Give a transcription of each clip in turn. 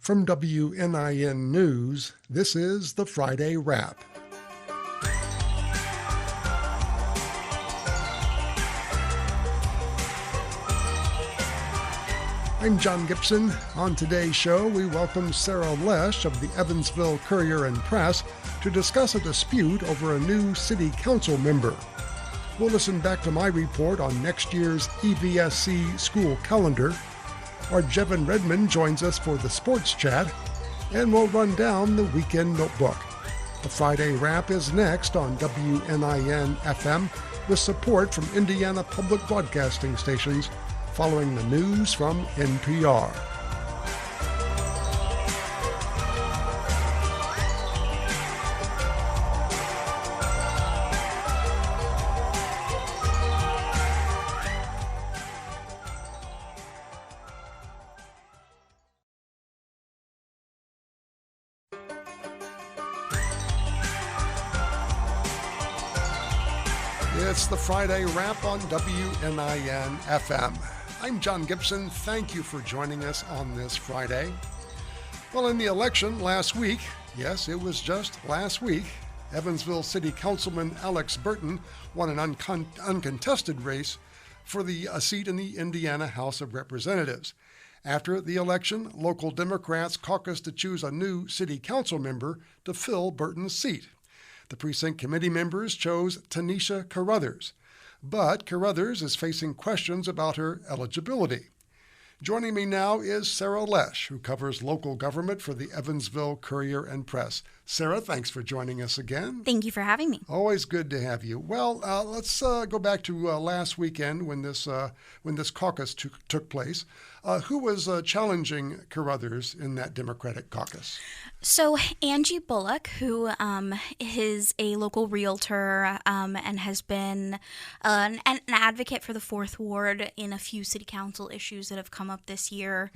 From WNIN News, this is the Friday Wrap. I'm John Gibson. On today's show, we welcome Sarah Lesh of the Evansville Courier and Press to discuss a dispute over a new city council member. We'll listen back to my report on next year's EVSC school calendar. Our Jevin Redmond joins us for the sports chat, and we'll run down the weekend notebook. The Friday Wrap is next on WNIN FM with support from Indiana Public Broadcasting stations following the news from NPR. It's the Friday Wrap on WNIN FM. I'm John Gibson. Thank you for joining us on this Friday. Well, in the election last week, yes, it was just last week, Evansville City Councilman Alex Burton won an uncontested race for a seat in the Indiana House of Representatives. After the election, local Democrats caucused to choose a new city council member to fill Burton's seat. The precinct committee members chose Tanisha Carruthers, but Carruthers is facing questions about her eligibility. Joining me now is Sarah Lesh, who covers local government for the Evansville Courier and Press. Sarah, thanks for joining us again. Thank you for having me. Always good to have you. Well, let's go back to last weekend when this caucus took place. Who was challenging Carruthers in that Democratic caucus? So Angie Bullock, who is a local realtor and has been an advocate for the Fourth Ward in a few city council issues that have come up this year.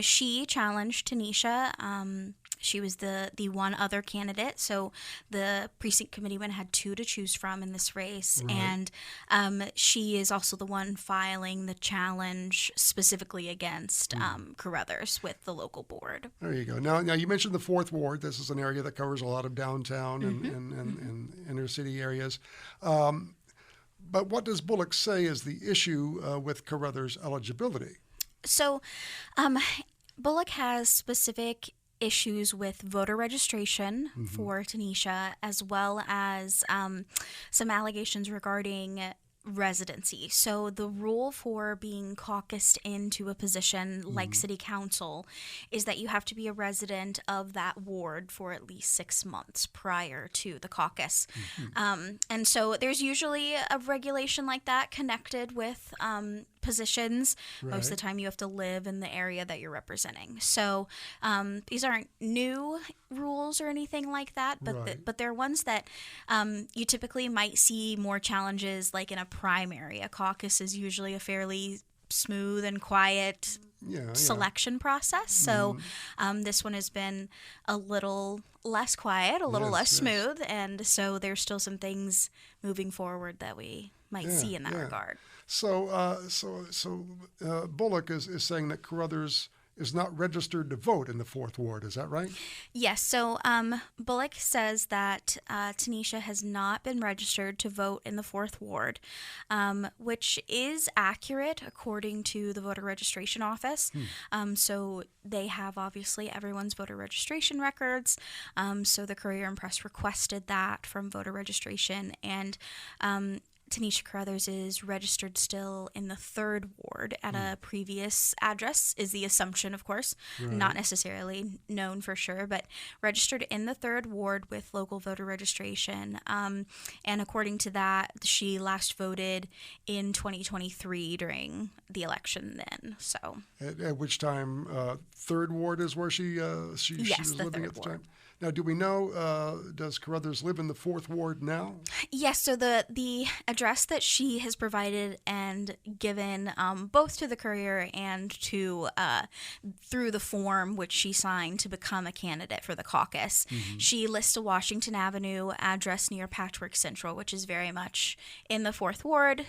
She challenged Tanisha. She was the one other candidate, so the precinct committee had two to choose from in this race, right. And she is also the one filing the challenge specifically against Carruthers with the local board. There you go. Now you mentioned the Fourth Ward. This is an area that covers a lot of downtown and inner city areas. But what does Bullock say is the issue with Carruthers' eligibility? So Bullock has specific issues with voter registration for Tanisha, as well as some allegations regarding residency. So the rule for being caucused into a position like city council is that you have to be a resident of that ward for at least 6 months prior to the caucus. And so there's usually a regulation like that connected with positions. Right. Most of the time you have to live in the area that you're representing. So these aren't new rules or anything like that, but right. But they're ones that you typically might see more challenges like in a primary. A caucus is usually a fairly smooth and quiet selection process. So this one has been a little less quiet, a little less smooth, and so there's still some things moving forward that we might see in that regard. So Bullock is saying that Carruthers is not registered to vote in the Fourth Ward. Is that right? Yes. So Bullock says that Tanisha has not been registered to vote in the Fourth Ward, which is accurate according to the voter registration office. So they have obviously everyone's voter registration records. So the Courier and Press requested that from voter registration, and Tanisha Carruthers is registered still in the Third Ward at a previous address, is the assumption, of course. Right. Not necessarily known for sure, but registered in the Third Ward with local voter registration. And according to that, she last voted in 2023 during the election then. So at which time Third Ward is where she was living at the time? Now, do we know, does Carruthers live in the Fourth Ward now? Yes, so the address that she has provided and given both to the Courier and to through the form which she signed to become a candidate for the caucus, she lists a Washington Avenue address near Patchwork Central, which is very much in the Fourth Ward,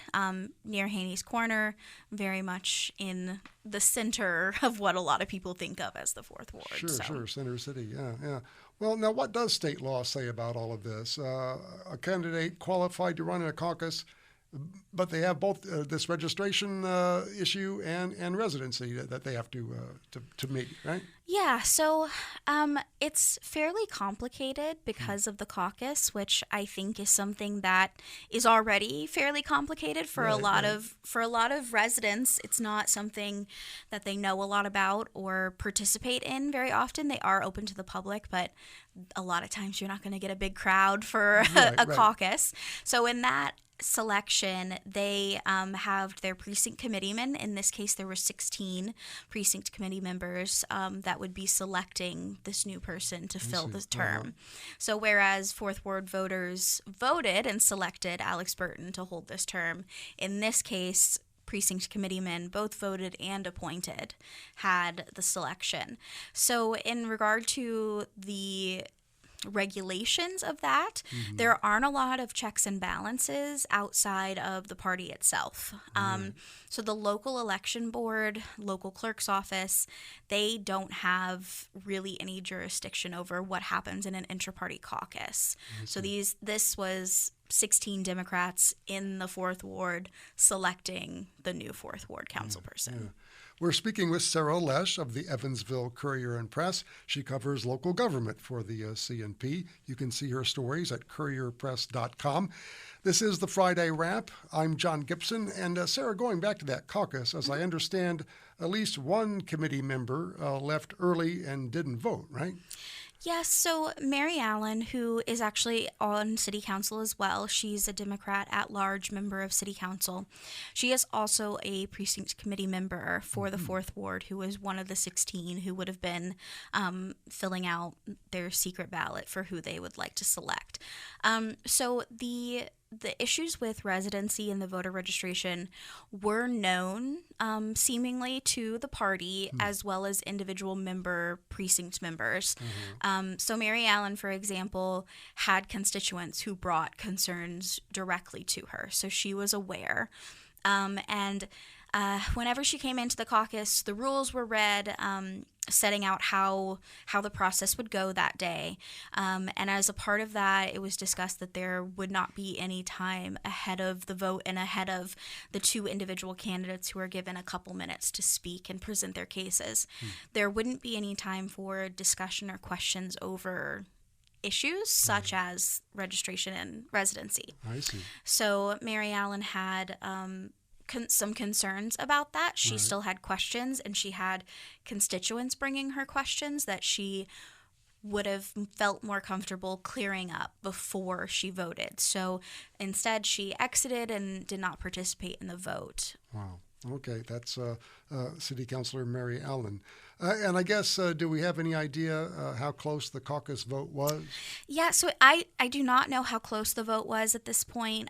near Haney's Corner, very much in the center of what a lot of people think of as the Fourth Ward. Sure, Center City, yeah. Well, now what does state law say about all of this? A candidate qualified to run in a caucus, but they have both this registration issue and residency that they have to meet, right? Yeah, so it's fairly complicated because of the caucus, which I think is something that is already fairly complicated for a lot of residents. It's not something that they know a lot about or participate in very often. They are open to the public, but a lot of times you're not going to get a big crowd for a caucus. So in that selection, they have their precinct committeemen. In this case, there were 16 precinct committee members that would be selecting this new person to fill the term. So whereas Fourth Ward voters voted and selected Alex Burton to hold this term, in this case, precinct committeemen, both voted and appointed, had the selection. So in regard to the regulations of that, there aren't a lot of checks and balances outside of the party itself. So the local election board, local clerk's office, they don't have really any jurisdiction over what happens in an inter-party caucus. So this was 16 Democrats in the Fourth Ward selecting the new Fourth Ward council person. We're speaking with Sarah Lesh of the Evansville Courier and Press. She covers local government for the CNP. You can see her stories at courierpress.com. This is the Friday Wrap. I'm John Gibson. And Sarah, going back to that caucus, as I understand, at least one committee member left early and didn't vote, right? Yes, so Mary Allen, who is actually on City Council as well, she's a Democrat at-large member of City Council. She is also a precinct committee member for the Fourth Ward, who was one of the 16 who would have been filling out their secret ballot for who they would like to select. So the issues with residency and the voter registration were known seemingly to the party as well as individual precinct members. So Mary Allen, for example, had constituents who brought concerns directly to her. So she was aware. And whenever she came into the caucus, the rules were read, setting out how the process would go that day. And as a part of that, it was discussed that there would not be any time ahead of the vote and ahead of the two individual candidates who were given a couple minutes to speak and present their cases. There wouldn't be any time for discussion or questions over issues such as registration and residency. I see. So Mary Allen had some concerns about that. She still had questions, and she had constituents bringing her questions that she would have felt more comfortable clearing up before she voted. So instead, she exited and did not participate in the vote. Wow. Okay, that's City Councilor Mary Allen. And I guess, do we have any idea how close the caucus vote was? Yeah, so I do not know how close the vote was at this point.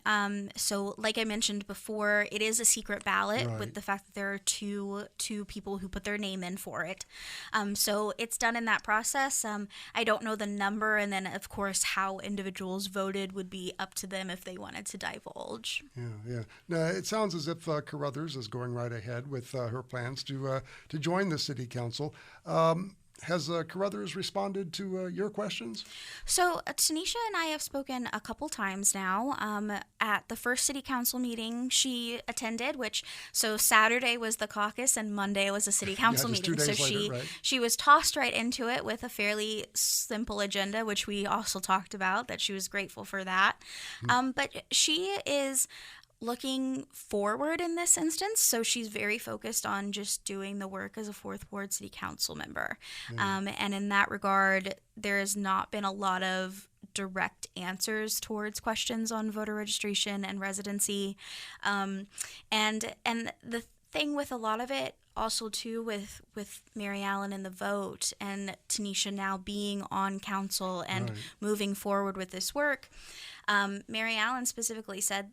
So like I mentioned before, it is a secret ballot with the fact that there are two people who put their name in for it. So it's done in that process. I don't know the number, and then, of course, how individuals voted would be up to them if they wanted to divulge. Yeah. Now, it sounds as if Carruthers is going right ahead with her plans to join the City Council. Has Carruthers responded to your questions? So Tanisha and I have spoken a couple times now. At the first City Council meeting she attended, so Saturday was the caucus and Monday was a City Council meeting. 2 days So later, she was tossed right into it with a fairly simple agenda, which we also talked about, that she was grateful for that. But she is looking forward in this instance, so she's very focused on just doing the work as a Fourth Ward City Council member. And in that regard, there has not been a lot of direct answers towards questions on voter registration and residency. And the thing with a lot of it also too with Mary Allen and the vote and Tanisha now being on council and moving forward with this work, Mary Allen specifically said,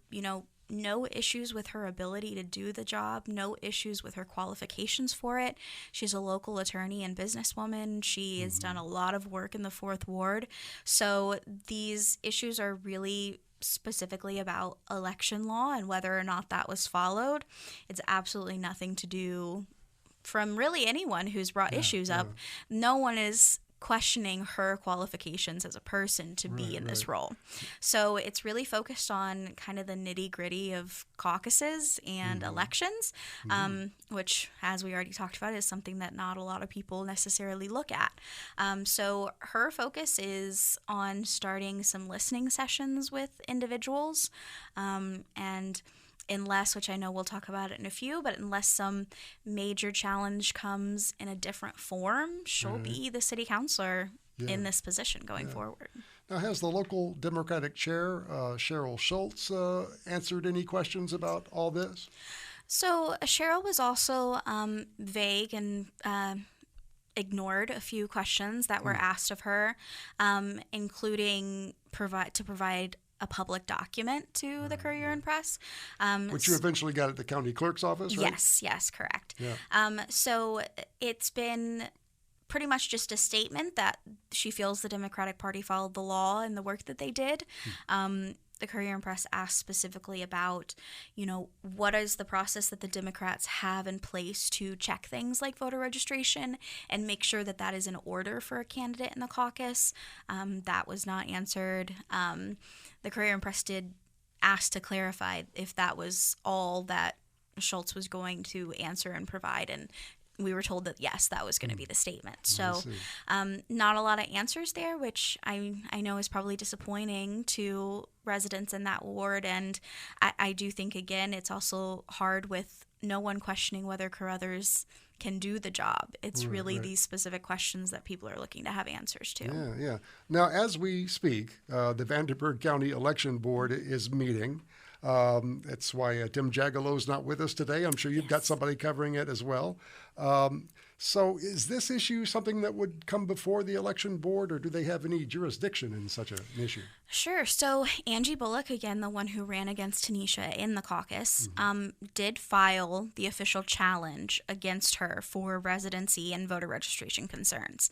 no issues with her ability to do the job, no issues with her qualifications for it. She's a local attorney and businesswoman. She has done a lot of work in the Fourth Ward. So these issues are really specifically about election law and whether or not that was followed. It's absolutely nothing to do from really anyone who's brought issues up. No one is questioning her qualifications as a person to be in this role. So it's really focused on kind of the nitty-gritty of caucuses and elections, which, as we already talked about, is something that not a lot of people necessarily look at. So her focus is on starting some listening sessions with individuals, and unless, which I know we'll talk about it in a few, but unless some major challenge comes in a different form, she'll be the city councilor in this position going forward. Now, has the local Democratic chair, Cheryl Schultz, answered any questions about all this? So Cheryl was also vague and ignored a few questions that were asked of her, including provide a public document to the Courier and Press. Which you eventually got at the county clerk's office, right? Yes, correct. Yeah. So it's been pretty much just a statement that she feels the Democratic Party followed the law and the work that they did. The Courier and Press asked specifically about, what is the process that the Democrats have in place to check things like voter registration and make sure that that is in order for a candidate in the caucus. That was not answered. The Courier and Press did ask to clarify if that was all that Schultz was going to answer and provide, and we were told that, yes, that was going to be the statement. So not a lot of answers there, which I know is probably disappointing to residents in that ward. And I do think, again, it's also hard with no one questioning whether Carruthers can do the job. It's really these specific questions that people are looking to have answers to. Yeah. Now, as we speak, the Vandenberg County Election Board is meeting. That's why Tim Jagalo's not with us today. I'm sure you've got somebody covering it as well. So is this issue something that would come before the election board, or do they have any jurisdiction in such an issue? Sure. So Angie Bullock, again, the one who ran against Tanisha in the caucus, did file the official challenge against her for residency and voter registration concerns.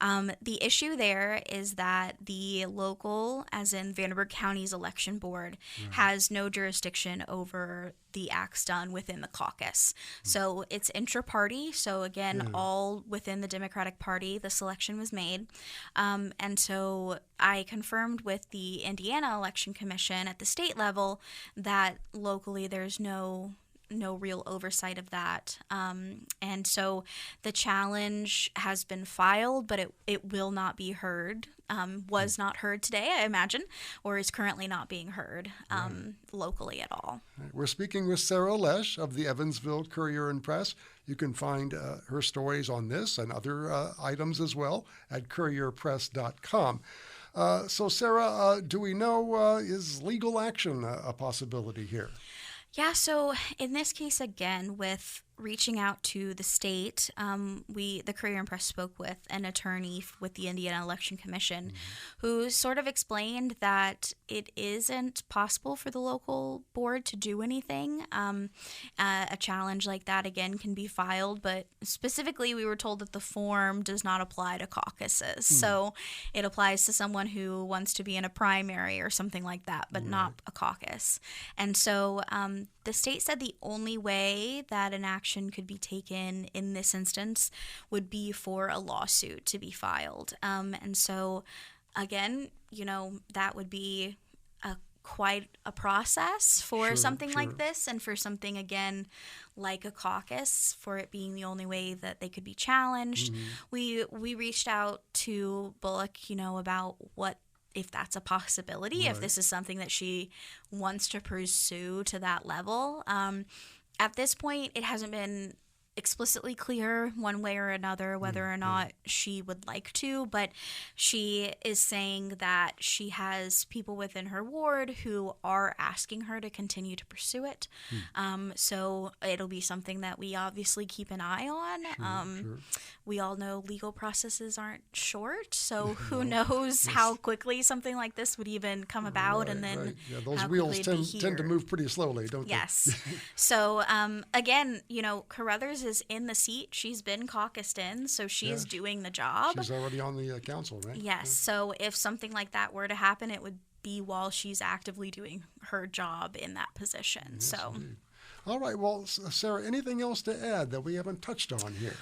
The issue there is that the local, as in Vandenberg County's election board, has no jurisdiction over the acts done within the caucus. So it's intra-party. So again, all within the Democratic Party, the selection was made. And so I confirmed with the Indiana Election Commission at the state level that locally there's no real oversight of that. And so the challenge has been filed, but it will not be heard. Was not heard today, I imagine, or is currently not being heard locally at all. We're speaking with Sarah Lesh of the Evansville Courier and Press. You can find her stories on this and other items as well at courierpress.com. So, Sarah, do we know, is legal action a possibility here? Yeah, so in this case, again, with reaching out to the state, the Courier and Press spoke with an attorney with the Indiana Election Commission who sort of explained that it isn't possible for the local board to do anything. A challenge like that, again, can be filed, but specifically we were told that the form does not apply to caucuses. So it applies to someone who wants to be in a primary or something like that, but not a caucus. And so the state said the only way that an action could be taken in this instance would be for a lawsuit to be filed. And so, again, that would be quite a process for something like this, and for something, again, like a caucus, for it being the only way that they could be challenged. We reached out to Bullock, about what, if that's a possibility, if this is something that she wants to pursue to that level. At this point, it hasn't been explicitly clear one way or another whether or not she would like to, but she is saying that she has people within her ward who are asking her to continue to pursue it. So it'll be something that we obviously keep an eye on. We all know legal processes aren't short, so who knows how quickly something like this would even come about, and then Yeah, those wheels tend to move pretty slowly, don't they? Yes. So again, Carruthers is in the seat. She's been caucused in, so she is doing the job. She's already on the council, right? Yes. So if something like that were to happen, it would be while she's actively doing her job in that position. Yes, so. Indeed. All right. Well, Sarah, anything else to add that we haven't touched on here?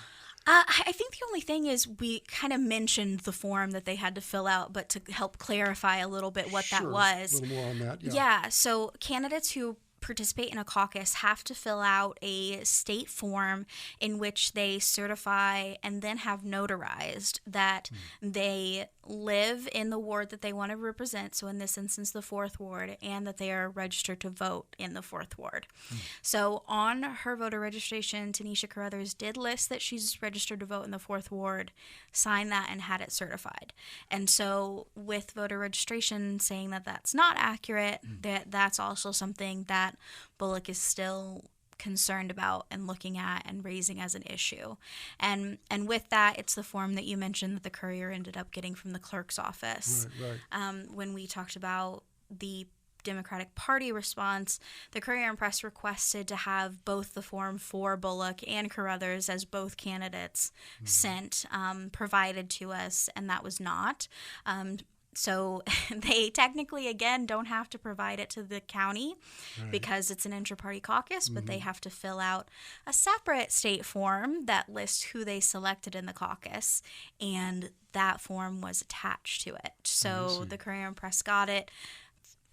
I think the only thing is we kind of mentioned the form that they had to fill out, but to help clarify a little bit what that was. A little more on that, yeah. Yeah, so candidates who participate in a caucus have to fill out a state form in which they certify and then have notarized that they live in the ward that they want to represent, so in this instance the 4th ward, and that they are registered to vote in the 4th ward. So on her voter registration, Tanisha Carruthers did list that she's registered to vote in the 4th ward, signed that, and had it certified. And so with voter registration saying that that's not accurate, that's also something that Bullock is still concerned about and looking at and raising as an issue. And with that, it's the form that you mentioned that the Courier ended up getting from the clerk's office. Right. When we talked about the Democratic Party response, the Courier and Press requested to have both the form for Bullock and Carruthers as both candidates sent, provided to us, and that was not. So they technically, again, don't have to provide it to the county because it's an inter-party caucus, but they have to fill out a separate state form that lists who they selected in the caucus, and that form was attached to it. So the Courier and Press got it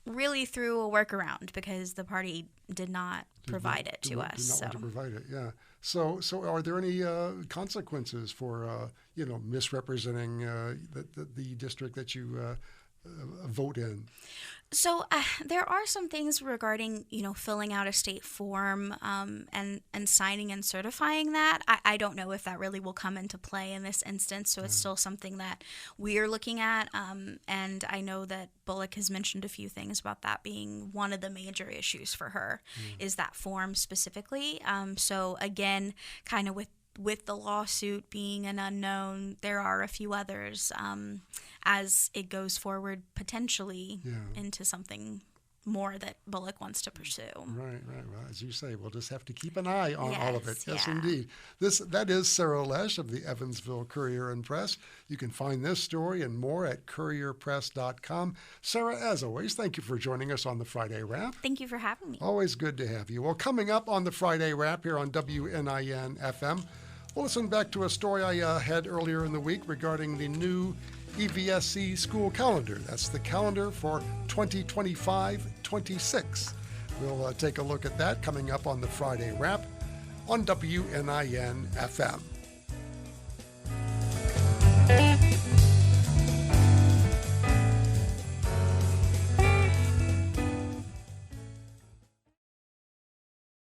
really through a workaround because the party did not provide it to us. Did not want to provide it, yeah. So are there any consequences for misrepresenting the district that you vote in? So there are some things regarding, filling out a state form and signing and certifying that. I don't know if that really will come into play in this instance, so it's still something that we're looking at. And I know that Bullock has mentioned a few things about that being one of the major issues for her, is that form specifically. So again, kind of with the lawsuit being an unknown, there are a few others as it goes forward potentially into something more that Bullock wants to pursue. Right. Well, as you say, we'll just have to keep an eye on all of it. Yes, yeah. Indeed. That is Sarah Lesh of the Evansville Courier and Press. You can find this story and more at courierpress.com. Sarah, as always, thank you for joining us on the Friday Wrap. Thank you for having me. Always good to have you. Well, coming up on the Friday Wrap here on WNIN FM, we'll listen back to a story I had earlier in the week regarding the new EVSC school calendar. That's the calendar for 2025-26. We'll take a look at that coming up on the Friday Wrap on WNIN FM.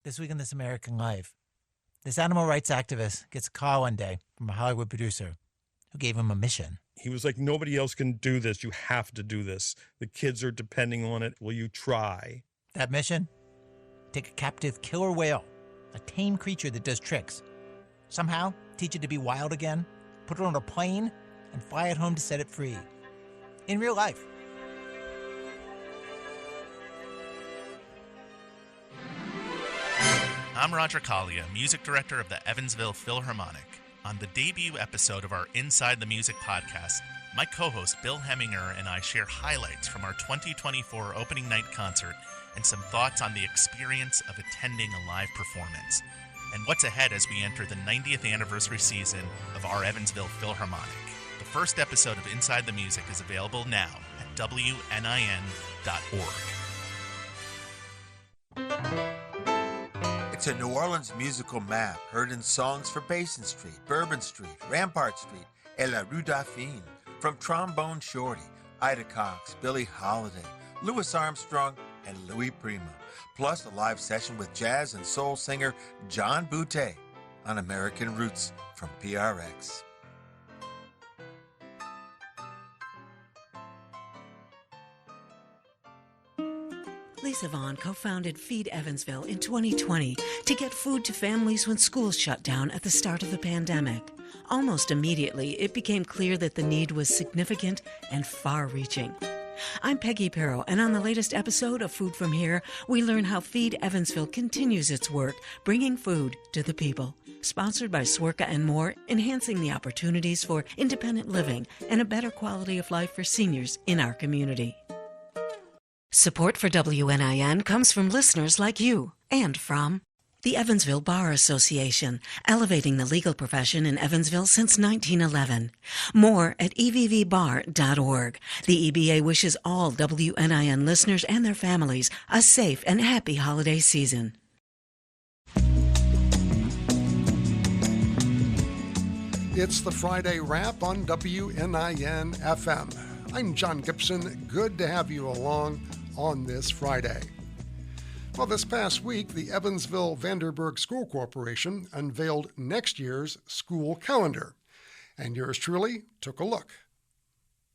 This week in This American Life, this animal rights activist gets a call one day from a Hollywood producer who gave him a mission. He was like, nobody else can do this. You have to do this. The kids are depending on it. Will you try? That mission? Take a captive killer whale, a tame creature that does tricks. Somehow, teach it to be wild again, put it on a plane, and fly it home to set it free. In real life. I'm Roger Collia, music director of the Evansville Philharmonic. On the debut episode of our Inside the Music podcast, my co-host Bill Heminger and I share highlights from our 2024 opening night concert and some thoughts on the experience of attending a live performance, and what's ahead as we enter the 90th anniversary season of our Evansville Philharmonic. The first episode of Inside the Music is available now at WNIN.org. It's a New Orleans musical map heard in songs for Basin Street, Bourbon Street, Rampart Street, et la Rue Dauphine, from Trombone Shorty, Ida Cox, Billie Holiday, Louis Armstrong, and Louis Prima, plus a live session with jazz and soul singer John Boutté on American Roots from PRX. Lisa Vaughn co-founded Feed Evansville in 2020 to get food to families when schools shut down at the start of the pandemic. Almost immediately, it became clear that the need was significant and far-reaching. I'm Peggy Perro, and on the latest episode of Food From Here, we learn how Feed Evansville continues its work bringing food to the people. Sponsored by Swerka and more, enhancing the opportunities for independent living and a better quality of life for seniors in our community. Support for WNIN comes from listeners like you and from The Evansville Bar Association, elevating the legal profession in Evansville since 1911. More at evvbar.org. The EBA wishes all WNIN listeners and their families a safe and happy holiday season. It's the Friday Wrap on WNIN FM. I'm John Gibson. Good to have you along on this Friday. Well, this past week, the Evansville Vanderburg School Corporation unveiled next year's school calendar, and yours truly took a look.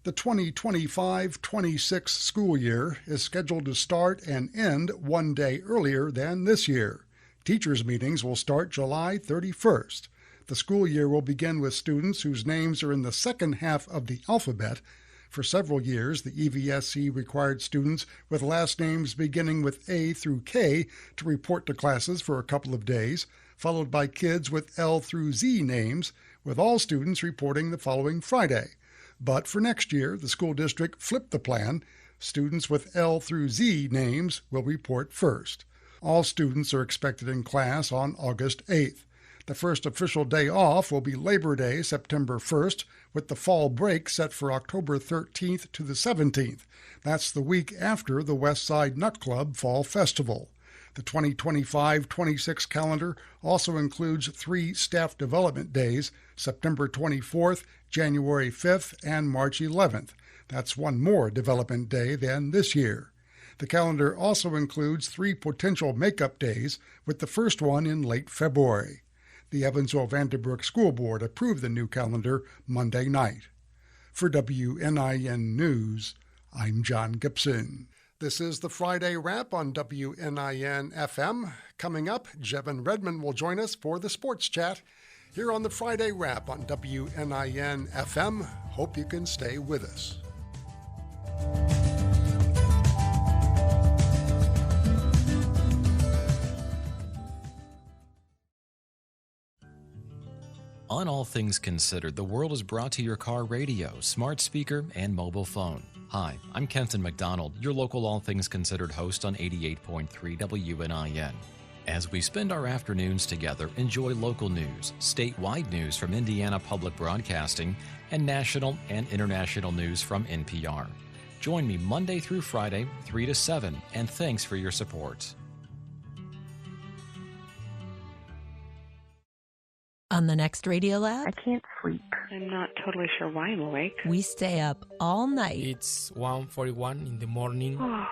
The 2025-26 school year is scheduled to start and end one day earlier than this year. Teachers' meetings will start July 31st. The school year will begin with students whose names are in the second half of the alphabet. For several years, the EVSC required students with last names beginning with A through K to report to classes for a couple of days, followed by kids with L through Z names, with all students reporting the following Friday. But for next year, the school district flipped the plan. Students with L through Z names will report first. All students are expected in class on August 8th. The first official day off will be Labor Day, September 1st, with the fall break set for October 13th to the 17th. That's the week after the West Side Nut Club Fall Festival. The 2025-26 calendar also includes 3 staff development days, September 24th, January 5th, and March 11th. That's one more development day than this year. The calendar also includes 3 potential makeup days, with the first one in late February. The Evansville Vanderburg School Board approved the new calendar Monday night. For WNIN News, I'm John Gibson. This is the Friday Wrap on WNIN FM. Coming up, Jevin Redmond will join us for the Sports Chat here on the Friday Wrap on WNIN FM. Hope you can stay with us. On All Things Considered, the world is brought to your car radio, smart speaker, and mobile phone. Hi, I'm Kenton McDonald, your local All Things Considered host on 88.3 WNIN. As we spend our afternoons together, enjoy local news, statewide news from Indiana Public Broadcasting, and national and international news from NPR. Join me Monday through Friday, 3 to 7, and thanks for your support. On the next Radio Lab, I can't sleep. I'm not totally sure why I'm awake. we stay up all night It's 1:41 in the morning. I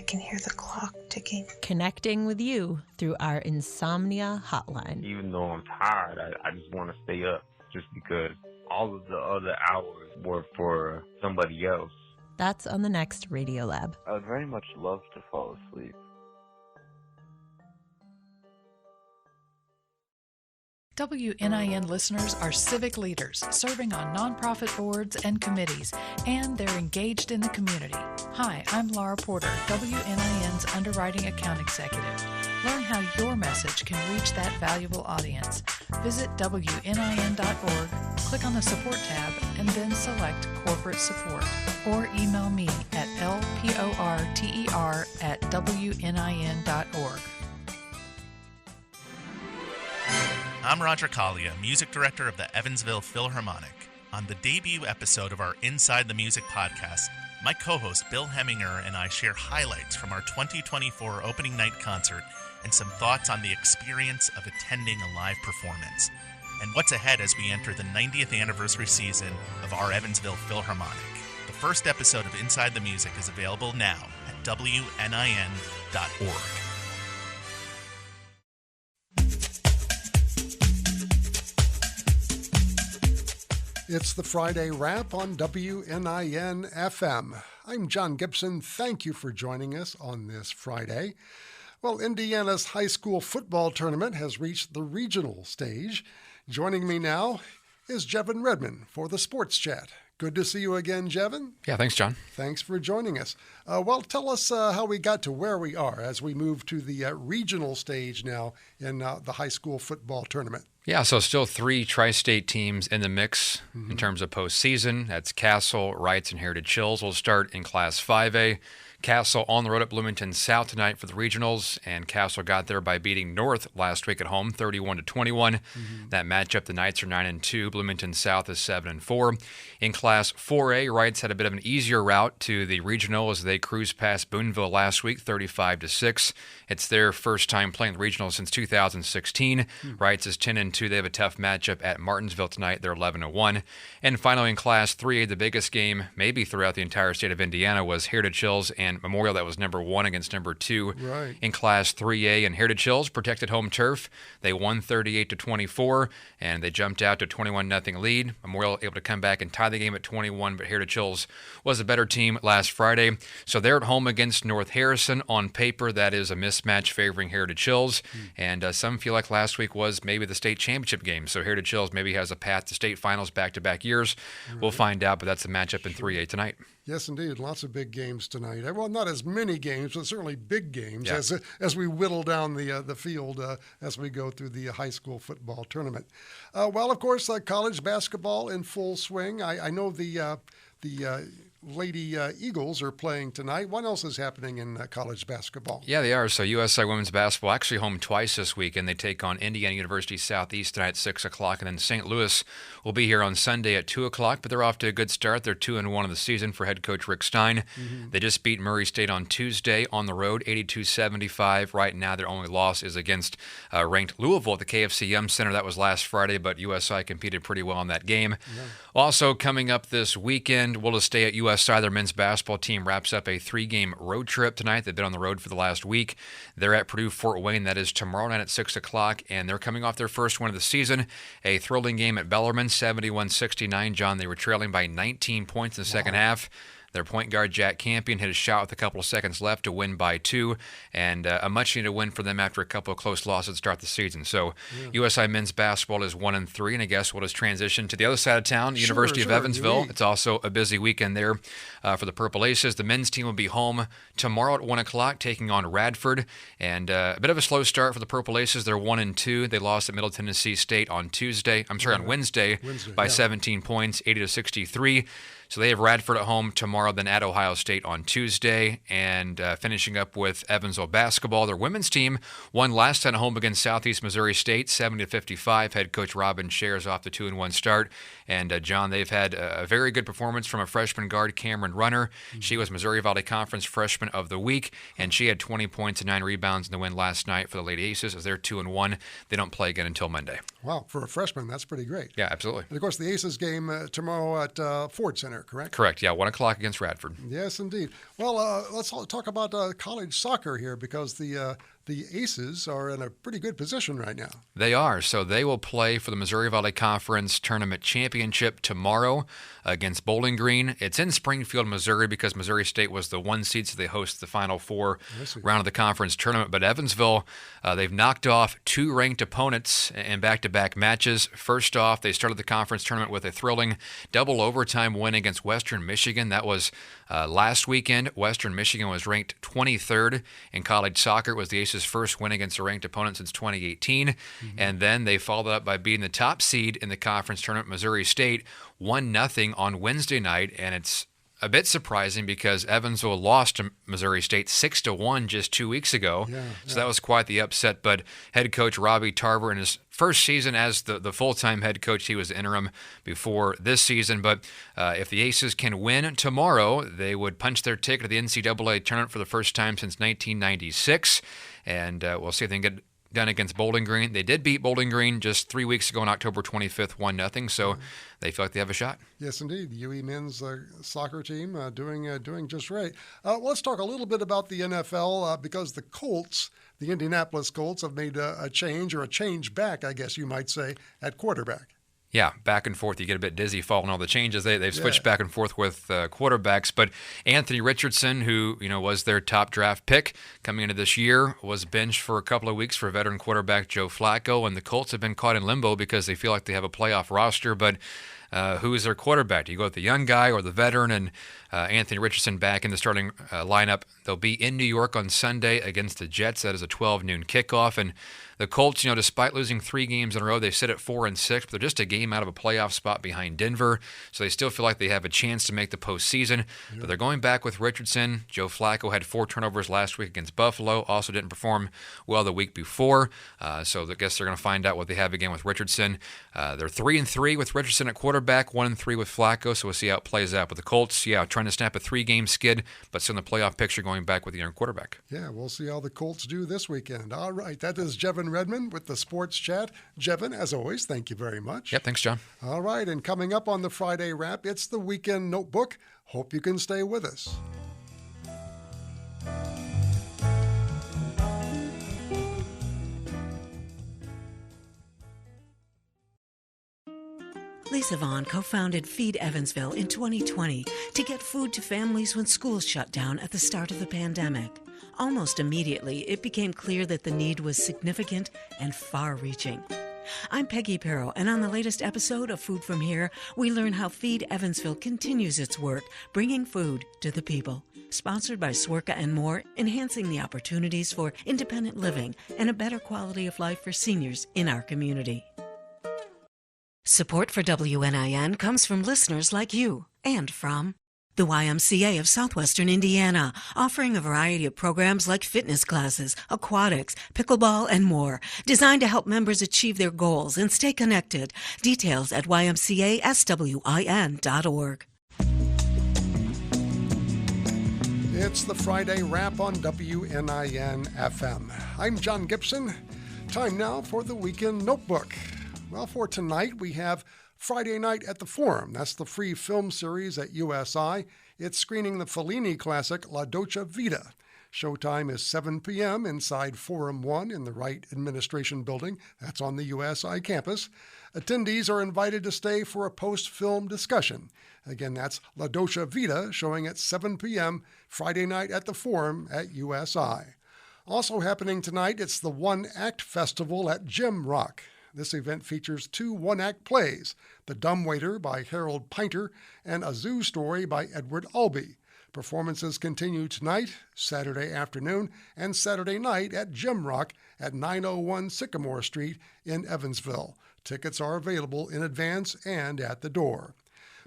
can hear the clock ticking. connecting with you through our insomnia hotline. Even though I'm tired, I just want to stay up just because all of the other hours were for somebody else. That's on the next Radio Lab. I would very much love to fall asleep. WNIN listeners are civic leaders serving on nonprofit boards and committees, and they're engaged in the community. Hi, I'm Laura Porter, WNIN's Underwriting Account Executive. Learn how your message can reach that valuable audience. Visit WNIN.org, click on the Support tab, and then select Corporate Support. Or email me at lporter@wnin.org. I'm Roger Collia, music director of the Evansville Philharmonic. On the debut episode of our Inside the Music podcast, my co-host Bill Heminger and I share highlights from our 2024 opening night concert and some thoughts on the experience of attending a live performance, and what's ahead as we enter the 90th anniversary season of our Evansville Philharmonic. The first episode of Inside the Music is available now at WNIN.org. It's the Friday Wrap on WNIN FM. I'm John Gibson. Thank you for joining us on this Friday. Well, Indiana's high school football tournament has reached the regional stage. Joining me now is Jevin Redmond for the Sports Chat. Good to see you again, Jevin. Yeah, thanks, John. Thanks for joining us. Well, tell us how we got to where we are as we move to the regional stage now in the high school football tournament. Yeah, so still 3 tri-state teams in the mix in terms of postseason. That's Castle, Wrights, and Heritage Hills will start in Class 5A. Castle on the road at Bloomington South tonight for the regionals, and Castle got there by beating North last week at home, 31-21. That matchup, the Knights are 9-2. Bloomington South is 7-4. In Class 4A, Wrights had a bit of an easier route to the regional as they cruised past Boonville last week, 35-6. It's their first time playing the regional since 2016. Wrights is 10-2. They have a tough matchup at Martinsville tonight. They're 11-1. And finally, in Class 3A, the biggest game maybe throughout the entire state of Indiana was Heritage Hills and Memorial. That was number 1 against number 2 in Class 3A. And Heritage Hills protected home turf. They won 38-24, and they jumped out to 21-0 lead. Memorial able to come back and tie the game at 21, but Heritage Hills was a better team last Friday. So they're at home against North Harrison. On paper, that is a mismatch favoring Heritage Hills, and some feel like last week was maybe the state championship game. So Heritage Hills maybe has a path to state finals back-to-back years. We'll find out, but that's the matchup in 3A tonight. Yes, indeed. Lots of big games tonight. Well, not as many games, but certainly big games as we whittle down the field as we go through the high school football tournament. Well, of course, college basketball in full swing. I know the Lady Eagles are playing tonight. What else is happening in college basketball? Yeah, they are. So USI women's basketball actually home twice this week, and they take on Indiana University Southeast tonight at 6 o'clock, and then St. Louis will be here on Sunday at 2 o'clock, but they're off to a good start. They're 2-1 of the season for head coach Rick Stein. They just beat Murray State on Tuesday on the road, 82-75. Right now, their only loss is against ranked Louisville at the KFC Yum Center. That was last Friday, but USI competed pretty well in that game. Also coming up this weekend, we'll just stay at USI. Their men's basketball team wraps up a 3-game road trip tonight. They've been on the road for the last week. They're at Purdue Fort Wayne. That is tomorrow night at 6 o'clock, and they're coming off their first win of the season. A thrilling game at Bellarmine, 71-69. John, they were trailing by 19 points in the second half. Their point guard, Jack Campion, hit a shot with a couple of seconds left to win by 2, and a much-needed win for them after a couple of close losses to start the season. So USI men's basketball is 1-3, and I guess we'll just transition to the other side of town, University of Evansville. It's also a busy weekend there for the Purple Aces. The men's team will be home tomorrow at 1 o'clock, taking on Radford, and a bit of a slow start for the Purple Aces. They're 1-2. They lost at Middle Tennessee State on Wednesday by 17 points, 80-63. So they have Radford at home tomorrow, then at Ohio State on Tuesday, and finishing up with Evansville basketball. Their women's team won last night at home against Southeast Missouri State, 70-55. Head coach Robin Shares off the 2-1 start. And, John, they've had a very good performance from a freshman guard, Cameron Runner. She was Missouri Valley Conference Freshman of the Week, and she had 20 points and 9 rebounds in the win last night for the Lady Aces as they're 2-1. They don't play again until Monday. Wow, for a freshman, that's pretty great. Yeah, absolutely. And, of course, the Aces game tomorrow at Ford Center, correct? Correct, yeah, 1 o'clock against Radford. Yes, indeed. Well, let's talk about college soccer here because the Aces are in a pretty good position right now. They are. So they will play for the Missouri Valley Conference Tournament Championship tomorrow against Bowling Green. It's in Springfield, Missouri, because Missouri State was the 1 seed, so they host the Final Four round of the conference tournament. But Evansville, they've knocked off 2 ranked opponents in back-to-back matches. First off, they started the conference tournament with a thrilling double overtime win against Western Michigan. That was last weekend. Western Michigan was ranked 23rd in college soccer. It was the Aces' first win against a ranked opponent since 2018. And then they followed up by beating the top seed in the conference tournament, Missouri State, 1-0 on Wednesday night. And it's a bit surprising because Evansville lost to Missouri State 6-1 just 2 weeks ago. So that was quite the upset. But head coach Robbie Tarver, in his first season as the full-time head coach, he was the interim before this season. But if the Aces can win tomorrow, they would punch their ticket to the NCAA tournament for the first time since 1996. And we'll see if they can get done against Bowling Green. They did beat Bowling Green just 3 weeks ago on October 25th, 1-0. So they feel like they have a shot. Yes, indeed. The UE men's soccer team doing just right. Let's talk a little bit about the NFL because the Colts, the Indianapolis Colts, have made a change back, I guess you might say, at quarterback. Yeah, back and forth. You get a bit dizzy following all the changes. They've switched back and forth with quarterbacks. But Anthony Richardson, who was their top draft pick coming into this year, was benched for a couple of weeks for veteran quarterback Joe Flacco. And the Colts have been caught in limbo because they feel like they have a playoff roster. But who is their quarterback? Do you go with the young guy or the veteran? And Anthony Richardson back in the starting lineup. They'll be in New York on Sunday against the Jets. That is a 12 noon kickoff. And the Colts, despite losing 3 games in a row, they sit at 4-6, but they're just a game out of a playoff spot behind Denver. So they still feel like they have a chance to make the postseason. Yeah. But they're going back with Richardson. Joe Flacco had 4 turnovers last week against Buffalo. Also didn't perform well the week before. So I guess they're going to find out what they have again with Richardson. They're 3-3 with Richardson at quarterback, 1-3 with Flacco. So we'll see how it plays out. But the Colts, trying to snap a 3-game skid, but still in the playoff picture going back with the young quarterback. Yeah, we'll see how the Colts do this weekend. All right, that is Jevin Redmond with the Sports Chat. Jevin, as always, thank you very much. Yep, thanks, John. All right, and coming up on the Friday Wrap, it's the Weekend Notebook. Hope you can stay with us. Lisa Vaughn co-founded Feed Evansville in 2020 to get food to families when schools shut down at the start of the pandemic. Almost immediately, it became clear that the need was significant and far-reaching. I'm Peggy Perro, and on the latest episode of Food From Here, we learn how Feed Evansville continues its work bringing food to the people. Sponsored by SWERCA and more, enhancing the opportunities for independent living and a better quality of life for seniors in our community. Support for WNIN comes from listeners like you and from the YMCA of Southwestern Indiana, offering a variety of programs like fitness classes, aquatics, pickleball, and more, designed to help members achieve their goals and stay connected. Details at ymcaswin.org. It's the Friday Wrap on WNIN FM. I'm John Gibson. Time now for the Weekend Notebook. Well, for tonight, we have Friday Night at the Forum. That's the free film series at USI. It's screening the Fellini classic La Dolce Vita. Showtime is 7 p.m. inside Forum 1 in the Wright Administration Building. That's on the USI campus. Attendees are invited to stay for a post-film discussion. Again, that's La Dolce Vita, showing at 7 p.m. Friday night at the Forum at USI. Also happening tonight, it's the One Act Festival at Gem Rock. This event features 2 one-act plays, The Dumbwaiter by Harold Pinter and A Zoo Story by Edward Albee. Performances continue tonight, Saturday afternoon, and Saturday night at Gem Rock at 901 Sycamore Street in Evansville. Tickets are available in advance and at the door.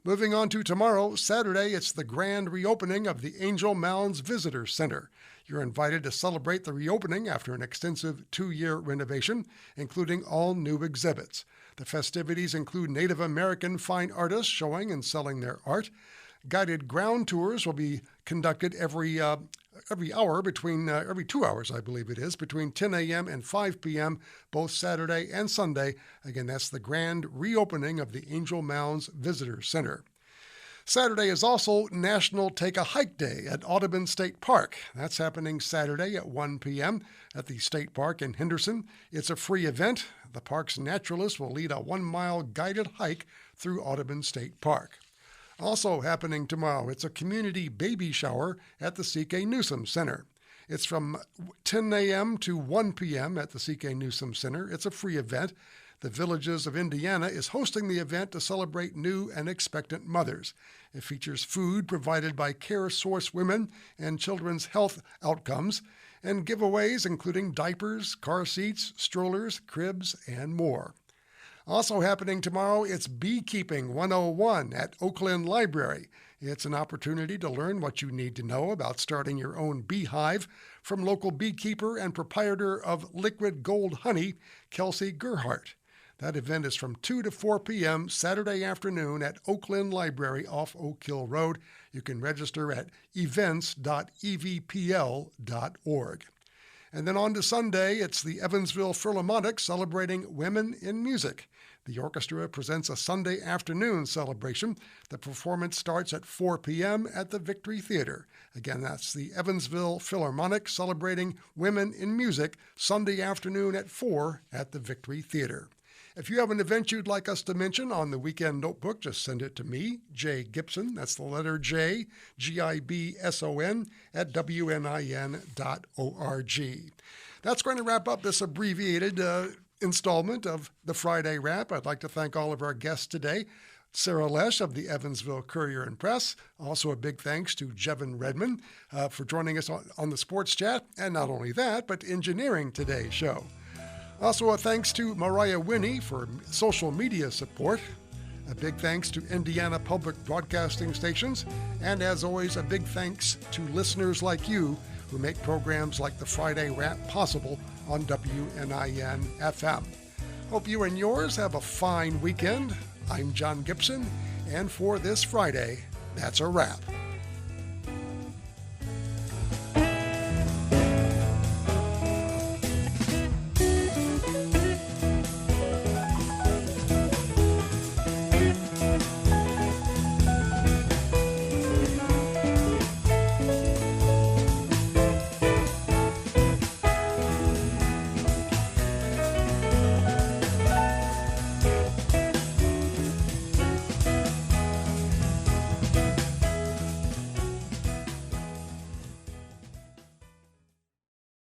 Moving on to tomorrow, Saturday, it's the grand reopening of the Angel Mounds Visitor Center. You're invited to celebrate the reopening after an extensive 2-year renovation, including all new exhibits. The festivities include Native American fine artists showing and selling their art. Guided ground tours will be conducted every 2 hours, I believe it is, between 10 a.m. and 5 p.m., both Saturday and Sunday. Again, that's the grand reopening of the Angel Mounds Visitor Center. Saturday is also National Take a Hike Day at Audubon State Park. That's happening Saturday at 1 p.m. at the State Park in Henderson. It's a free event. The park's naturalists will lead a 1-mile guided hike through Audubon State Park. Also happening tomorrow, it's a community baby shower at the C.K. Newsom Center. It's from 10 a.m. to 1 p.m. at the C.K. Newsom Center. It's a free event. The Villages of Indiana is hosting the event to celebrate new and expectant mothers. It features food provided by Care Source Women and Children's Health Outcomes, and giveaways including diapers, car seats, strollers, cribs, and more. Also happening tomorrow, it's Beekeeping 101 at Oakland Library. It's an opportunity to learn what you need to know about starting your own beehive from local beekeeper and proprietor of Liquid Gold Honey, Kelsey Gerhart. That event is from 2 to 4 p.m. Saturday afternoon at Oakland Library off Oak Hill Road. You can register at events.evpl.org. And then on to Sunday, it's the Evansville Philharmonic celebrating women in music. The orchestra presents a Sunday afternoon celebration. The performance starts at 4 p.m. at the Victory Theater. Again, that's the Evansville Philharmonic celebrating women in music, Sunday afternoon at 4 at the Victory Theater. If you have an event you'd like us to mention on the Weekend Notebook, just send it to me, Jay Gibson. That's the letter J, Gibson, at WNIN.org. That's going to wrap up this abbreviated installment of the Friday Wrap. I'd like to thank all of our guests today. Sarah Lesh of the Evansville Courier and Press. Also a big thanks to Jevin Redman for joining us on the Sports Chat, and not only that, but engineering today's show. Also a thanks to Mariah Winnie for social media support. A big thanks to Indiana Public Broadcasting Stations, and as always, a big thanks to listeners like you who make programs like the Friday Wrap possible on WNIN FM. Hope you and yours have a fine weekend. I'm John Gibson, and for this Friday, that's a wrap.